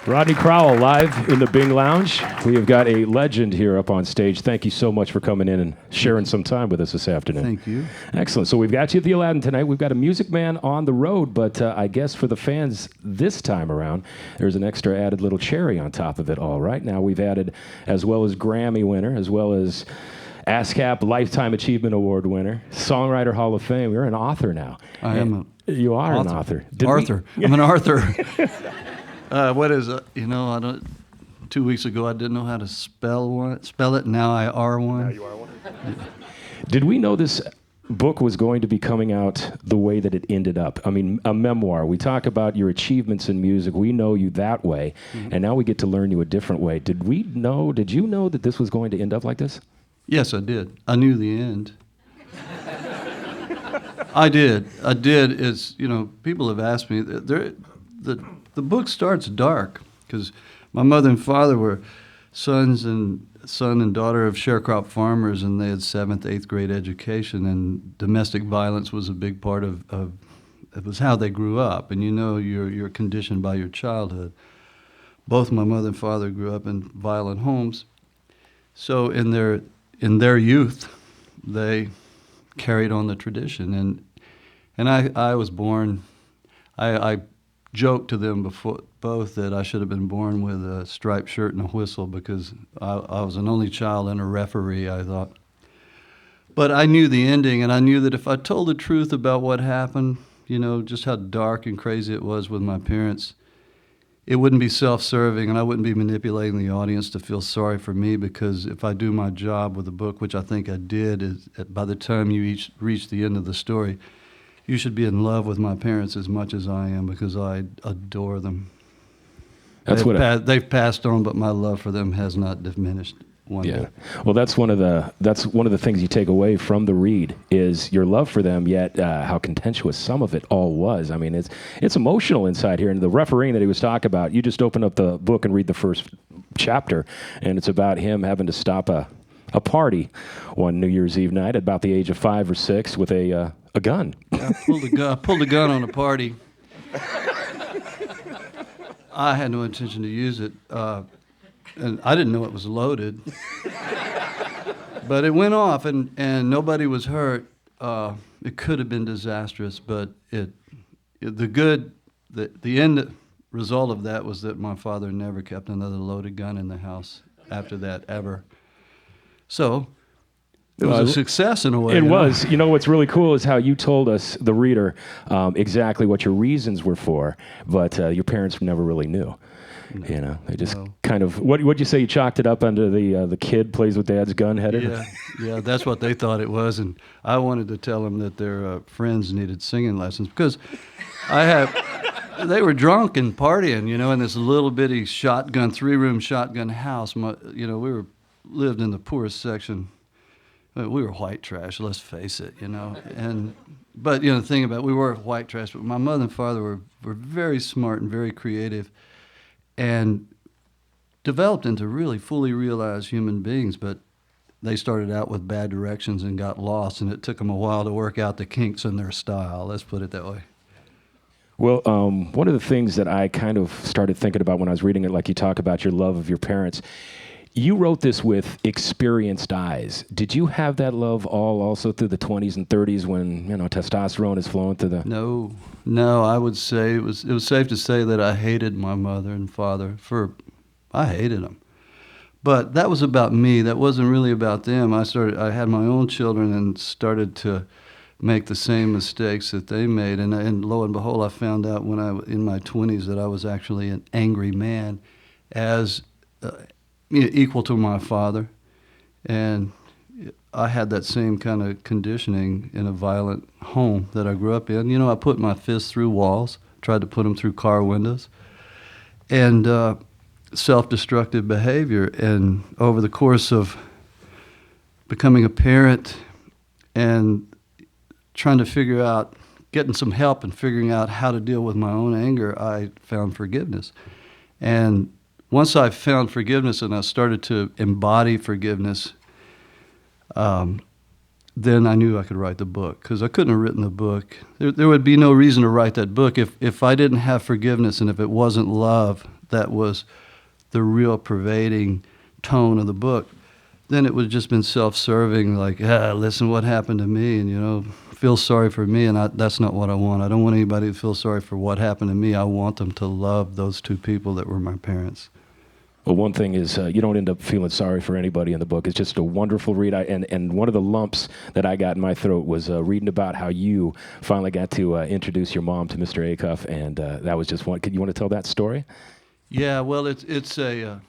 Rodney Crowell live in the Bing Lounge. We have got a legend here up on stage. Thank you so much for coming in and sharing some time with us this afternoon. Thank you. Excellent. So we've got you at the Aladdin tonight. We've got a Music Man on the road, but I guess for the fans this time around, there's an extra added little cherry on top of it all. Right now we've added, as well as Grammy winner, as well as ASCAP Lifetime Achievement Award winner, Songwriter Hall of Fame. You're an author now. I am. You are an author. Arthur. I'm an Arthur. What is it? You know, I don't. 2 weeks ago, I didn't know how to spell it. Now I are one. Now you are one. Did we know this book was going to be coming out the way that it ended up? I mean, a memoir. We talk about your achievements in music. We know you that way, and now we get to learn you a different way. Did you know that this was going to end up like this? Yes, I did. I knew the end. I did. It's, you know, people have asked me. The book starts dark because my mother and father were son and daughter of sharecrop farmers, and they had 7th, 8th grade education, and domestic violence was a big part of it was how they grew up. And you know, you're conditioned by your childhood. Both my mother and father grew up in violent homes, so in their youth, they carried on the tradition, and I was born. I joked to them both that I should have been born with a striped shirt and a whistle because I was an only child and a referee, I thought. But I knew the ending, and I knew that if I told the truth about what happened, you know, just how dark and crazy it was with my parents, it wouldn't be self-serving, and I wouldn't be manipulating the audience to feel sorry for me, because if I do my job with the book, which I think I did, is by the time you reach the end of the story, you should be in love with my parents as much as I am, because I adore them. They've passed on, but my love for them has not diminished one bit. Well, that's one of the things you take away from the read is your love for them. Yet how contentious some of it all was. I mean, it's emotional inside here. And the refereeing that he was talking about, you just open up the book and read the first chapter, and it's about him having to stop a party one New Year's Eve night at about the age of 5 or 6 with a gun. I pulled a gun on a party. I had no intention to use it, and I didn't know it was loaded. But it went off, and nobody was hurt. It could have been disastrous, but the end result of that was that my father never kept another loaded gun in the house after that, ever. So it was a success in a way. It was. You know, what's really cool is how you told us, the reader, exactly what your reasons were for, but your parents never really knew. No, you know, they just kind of, what'd you say, you chalked it up under the kid plays with dad's gun headed? Yeah, that's what they thought it was, and I wanted to tell them that their friends needed singing lessons, because they were drunk and partying, you know, in this little bitty 3-room shotgun house. We lived in the poorest section. We were white trash, let's face it, you know. But you know, the thing about it, we were white trash, but my mother and father were very smart and very creative, and developed into really fully realized human beings. But they started out with bad directions and got lost, and it took them a while to work out the kinks in their style. Let's put it that way. Well, one of the things that I kind of started thinking about when I was reading it, like you talk about your love of your parents, you wrote this with experienced eyes. Did you have that love also through the 20s and 30s when, you know, testosterone is flowing through the... No, I would say it was safe to say that I hated my mother and father. I hated them. But that was about me. That wasn't really about them. I had my own children and started to make the same mistakes that they made. And lo and behold, I found out when in my 20s that I was actually an angry man, equal to my father, and I had that same kind of conditioning in a violent home that I grew up in. You know, I put my fists through walls, tried to put them through car windows, and self-destructive behavior. And over the course of becoming a parent and trying to figure out, getting some help and figuring out how to deal with my own anger, I found forgiveness. And once I found forgiveness and I started to embody forgiveness, then I knew I could write the book, because I couldn't have written the book. There would be no reason to write that book if I didn't have forgiveness, and if it wasn't love that was the real pervading tone of the book, then it would have just been self-serving, like, listen what happened to me, and, feel sorry for me, and that's not what I want. I don't want anybody to feel sorry for what happened to me. I want them to love those two people that were my parents. Well, one thing is you don't end up feeling sorry for anybody in the book. It's just a wonderful read. And one of the lumps that I got in my throat was reading about how you finally got to introduce your mom to Mr. Acuff, and that was just one. You want to tell that story? Yeah, well, it's a...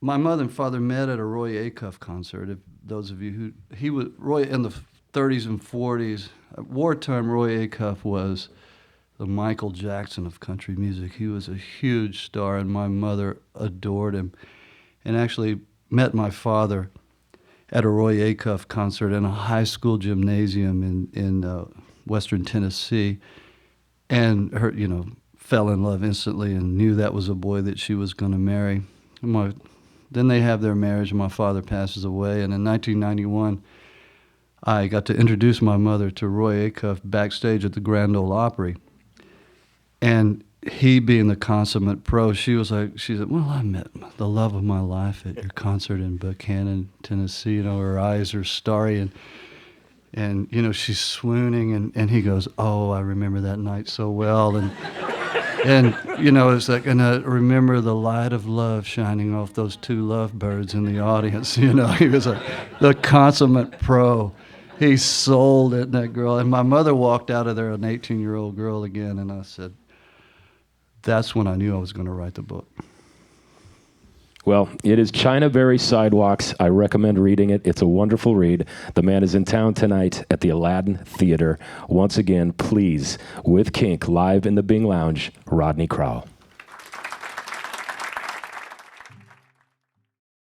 my mother and father met at a Roy Acuff concert. If those of you he was Roy in the 30s and 40s. At wartime, Roy Acuff was the Michael Jackson of country music. He was a huge star, and my mother adored him, and actually met my father at a Roy Acuff concert in a high school gymnasium in Western Tennessee, and her, fell in love instantly and knew that was a boy that she was going to marry. Then they have their marriage, and my father passes away, and in 1991, I got to introduce my mother to Roy Acuff backstage at the Grand Ole Opry. And he, being the consummate pro, she said, well, I met the love of my life at your concert in Buchanan, Tennessee. Her eyes are starry, and she's swooning, and he goes, oh, I remember that night so well. And it's like, and I remember the light of love shining off those two lovebirds in the audience. He was the consummate pro. He sold it, that girl. And my mother walked out of there, an 18-year-old girl again, and I said, that's when I knew I was going to write the book. Well, it is China Berry Sidewalks. I recommend reading it. It's a wonderful read. The man is in town tonight at the Aladdin Theater. Once again, please, with Kink, live in the Bing Lounge, Rodney Crowell.